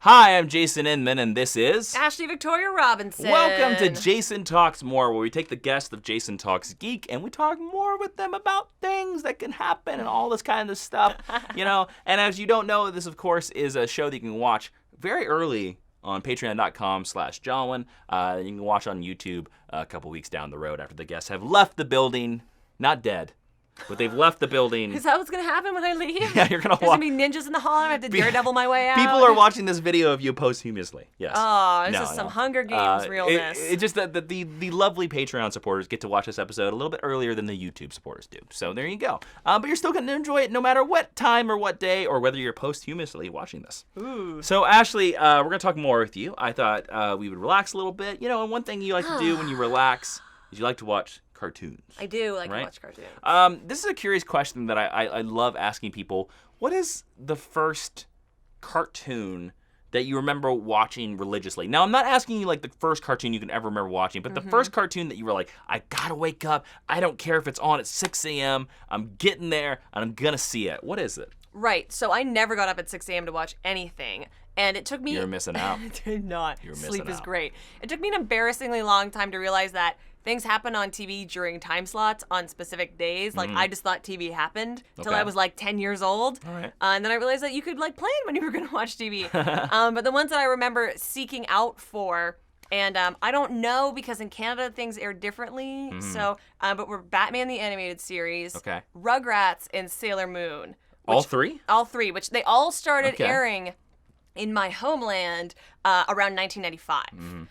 Hi, I'm Jason Inman, and this is... Ashley Victoria Robinson. Welcome to Jason Talks More, where we take the guest of Jason Talks Geek, and we talk more with them about things that can happen and all this kind of stuff, you know. And as you don't know, this, of course, is a show that you can watch very early on patreon.com/Jolwin. You can watch on YouTube a couple weeks down the road after the guests have left the building, not dead. But they've left the building. Is that what's going to happen when I leave? Yeah, you're going to There's going to be ninjas in the hall and I have to daredevil my way out. People are watching this video of you posthumously. Yes. Oh, this is some Hunger Games realness. It's just that the lovely Patreon supporters get to watch this episode a little bit earlier than the YouTube supporters do. So there you go. But you're still going to enjoy it no matter what time or what day or whether you're posthumously watching this. Ooh. So Ashley, we're going to talk more with you. I thought we would relax a little bit. You know, and one thing you like to do when you relax is you like to watch cartoons. I do like to watch cartoons. This is a curious question that I love asking people. What is the first cartoon that you remember watching religiously? Now, I'm not asking you like the first cartoon you can ever remember watching, but the first cartoon that you were like, I gotta wake up. I don't care if it's on at 6 a.m. I'm getting there and I'm gonna see it. What is it? Right. So I never got up at 6 a.m. to watch anything. And it took me... You're missing out. I did not. You're Sleep missing is out. great. It took me an embarrassingly long time to realize that things happen on TV during time slots on specific days. Like, I just thought TV happened until I was like 10 years old. All right. And then I realized that you could like plan when you were going to watch TV. But the ones that I remember seeking out for, and I don't know because in Canada things air differently. So, but we're Batman the Animated Series, Rugrats, and Sailor Moon. All three? All three, which they all started airing in my homeland around 1995.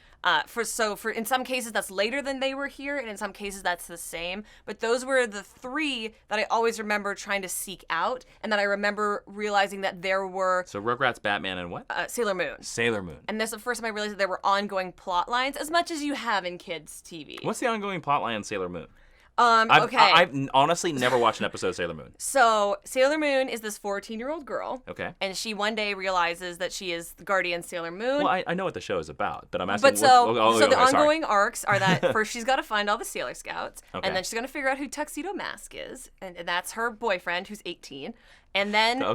For in some cases that's later than they were here, and in some cases that's the same. But those were the three that I always remember trying to seek out, and that I remember realizing that there were. So Rugrats, Batman, and what? Sailor Moon. Sailor Moon. And that's the first time I realized that there were ongoing plot lines, as much as you have in kids' TV. What's the ongoing plot line in Sailor Moon? Okay. I've honestly never watched an episode of Sailor Moon. So Sailor Moon is this 14-year-old girl. Okay. And she one day realizes that she is the guardian Sailor Moon. Well, I know what the show is about, but I'm asking. But so the sorry. ongoing arcs are that first she's got to find all the Sailor Scouts, Okay. and then she's going to figure out who Tuxedo Mask is, and that's her boyfriend who's 18. And then, they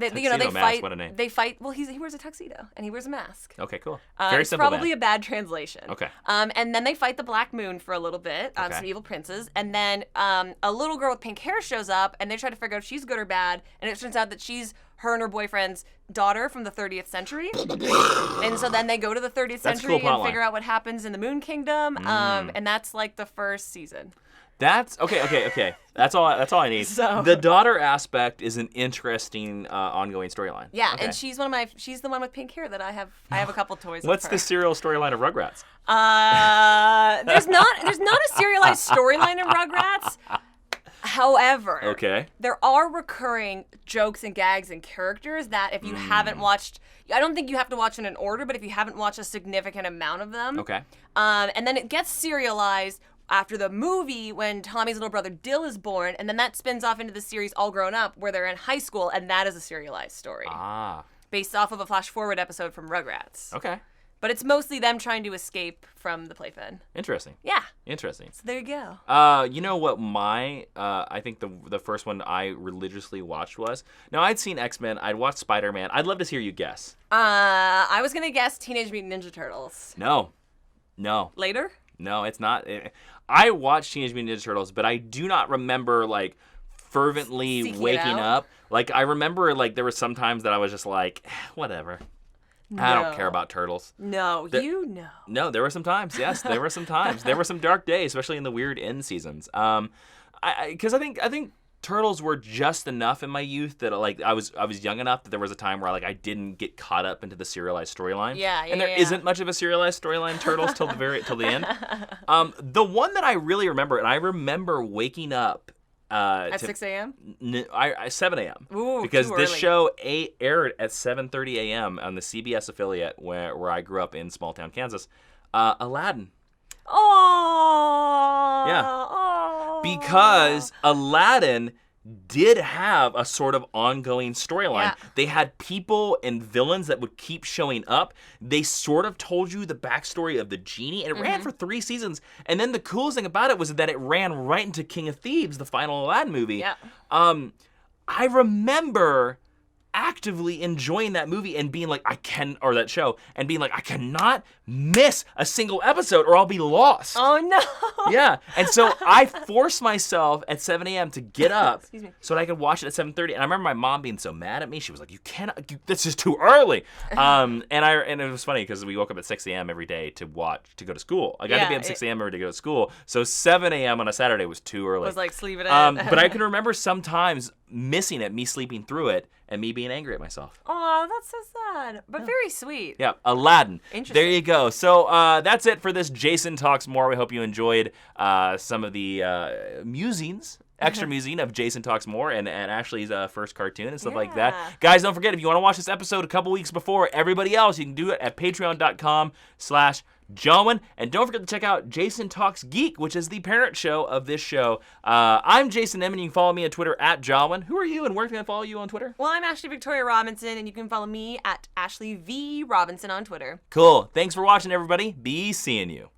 Tuxedo Mask, fight. what a name. They fight. Well, he wears a tuxedo and he wears a mask. Okay, cool. Very it's simple. probably a bad translation. Okay. And then they fight the Black Moon for a little bit, some evil princes, and then a little girl with pink hair shows up, and they try to figure out if she's good or bad, and it turns out that she's her and her boyfriend's daughter from the 30th century. And so then they go to the 30th century and figure out what happens in the Moon Kingdom, and that's like the first season. That's okay. That's all I need. So, the daughter aspect is an interesting ongoing storyline. Yeah, okay. and she's the one with pink hair that I have a couple toys What's of her. the serial storyline of Rugrats? There's not a serialized storyline in Rugrats. However, there are recurring jokes and gags and characters that if you haven't watched, I don't think you have to watch in an order, but if you haven't watched a significant amount of them, and then it gets serialized after the movie when Tommy's little brother Dill is born, and then that spins off into the series All Grown Up where they're in high school, and that is a serialized story. Based off of a flash forward episode from Rugrats. Okay. But it's mostly them trying to escape from the playpen. Interesting. Yeah. Interesting. So there you go. You know what I think the first one I religiously watched was? Now, I'd seen X-Men. I'd watched Spider-Man. I'd love to hear you guess. I was going to guess Teenage Mutant Ninja Turtles. No. Later? No, it's not. I watched Teenage Mutant Ninja Turtles, but I do not remember, like, fervently Seeking waking up. Like, I remember, like, there were some times that I was just like, whatever. No. I don't care about turtles. No, you know. No, there were some times. Yes, there were some times. There were some dark days, especially in the weird end seasons. Because I think turtles were just enough in my youth that like I was young enough that there was a time where I didn't get caught up into the serialized storyline. Yeah. And there isn't much of a serialized storyline Turtles till the end. The one that I really remember, and I remember waking up at 6 a.m. 7 a.m. Ooh, because too this early. show aired at 7:30 a.m. on the CBS affiliate where I grew up in small town Kansas. Aladdin. Oh. Yeah. Oh. Because Aladdin did have a sort of ongoing storyline. Yeah. They had people and villains that would keep showing up. They sort of told you the backstory of the genie, and it ran for 3 seasons. And then the coolest thing about it was that it ran right into King of Thieves, the final Aladdin movie. Yeah. I remember actively enjoying that movie and being like, or that show, and being like, I cannot miss a single episode or I'll be lost. Oh, no. Yeah. And so I forced myself at 7 a.m. to get up so that I could watch it at 7:30. And I remember my mom being so mad at me. She was like, this is too early. And it was funny because we woke up at 6 a.m. every day to go to school. I got to be up at 6 a.m. every day to go to school. So 7 a.m. on a Saturday was too early. I was like, sleep it in. But I can remember sometimes missing it, me sleeping through it, and me being angry at myself. Oh, that's so sad, but very sweet. Yeah, Aladdin. Interesting. There you go. So that's it for this Jason Talks More. We hope you enjoyed some of the extra musing of Jason Talks More and Ashley's first cartoon and stuff like that. Guys, don't forget, if you want to watch this episode a couple weeks before everybody else, you can do it at patreon.com/Joan. And don't forget to check out Jason Talks Geek, which is the parent show of this show. I'm Jason M, and you can follow me on Twitter at Joan. Who are you, and where can I follow you on Twitter? Well, I'm Ashley Victoria Robinson, and you can follow me at Ashley V Robinson on Twitter. Cool. Thanks for watching, everybody. Be seeing you.